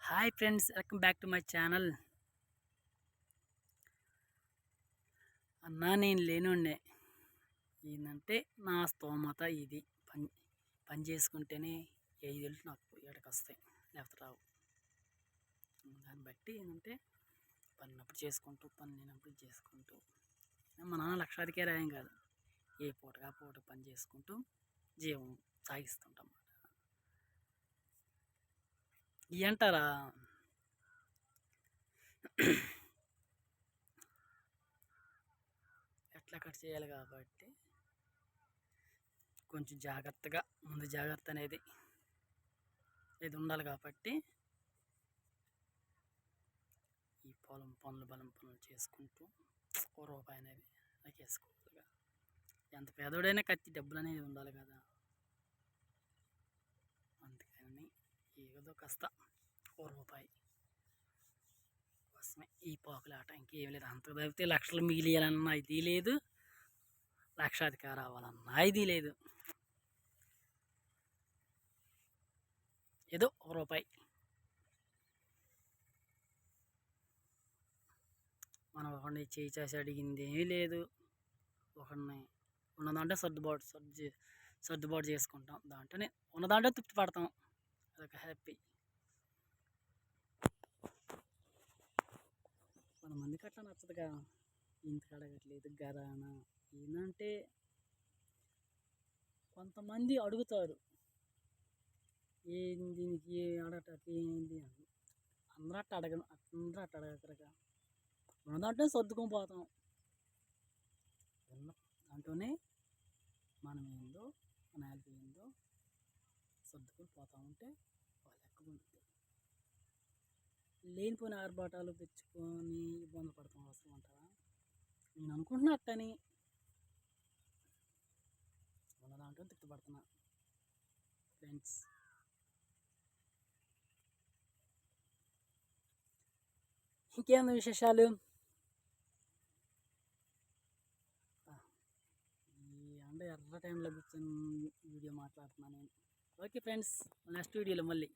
Hi friends, welcome back to my channel. అన్నా నేను లేనుండే ఏంటంటే నా స్తోమత ఇది. పని పని చేసుకుంటేనే 5 ఏళ్ళు నాకు ఏడకి వస్తాయి, లేకపోతే రావు. దాన్ని బట్టి ఏంటంటే పని ఉన్నప్పుడు చేసుకుంటూ, పని లేనప్పుడు చేసుకుంటూ, మా నాన్న లక్షాధికారి కాదు, ఏ పూటగా పూట పని చేసుకుంటూ జీవం సాగిస్తుంటాం. ఇవి అంటారా ఎట్లా కట్ చేయాలి కాబట్టి కొంచెం జాగ్రత్తగా, ముందు జాగ్రత్త అనేది ఇది ఉండాలి కాబట్టి ఈ పొలం పనులు బలం పనులు చేసుకుంటూ రూపాయి అనేది నాకు వేసుకోవాలిగా. ఎంత పేదోడైనా కత్తి డబ్బులు అనేది ఉండాలి కదా. అందుకని ఏదో కాస్త రూపాయి కోసమే ఈ పాకులాట, ఇంకేం లేదు. అంత తప్పితే లక్షలు మిగిలియాలన్నా ఇది లేదు, లక్షాధికారి అవ్వాలన్నా ఇది లేదు. ఏదో రూపాయి మనం ఒకరిని చేయి చేసి అడిగింది ఏమీ లేదు. ఒకరిని ఉన్నదాంట్లో సర్దుబాటు చేసుకుంటాం, దాంట్లోనే ఉన్నదాంట్లో తృప్తి పడతాం, అదొక హ్యాపీ. కొంతమందికి అట్లా నచ్చదుగా, ఇంటికి అడగట్లేదు గరానా ఏంటంటే కొంతమంది అడుగుతారు, ఏంది దీనికి అడగటట్టు ఏంది అని. అందరూ అట్ట అడగకరగా ఉన్న దాంట్లో సర్దుకొని పోతాం. ఉన్న దాంట్లోనే మనం ఏందో, మన హెల్ప్ ఏందో సర్దుకొని పోతూ ఉంటే వాళ్ళు ఎక్కువ ఉంటుంది. లేనిపోయిన ఆర్భాటాలు తెచ్చుకొని ఇబ్బంది పడతాం అవసరం అంటారా? నేను అనుకుంటున్నా అట్టని, ఉన్న దాంట్లో తృప్తిపడుతున్నా ఫ్రెండ్స్. ఇంకేమైనా విశేషాలు? ఎర్ర టైంలో కూర్చొని వీడియో మాట్లాడుతున్నాను నేను. ఓకే ఫ్రెండ్స్, నెక్స్ట్ వీడియోలో మళ్ళీ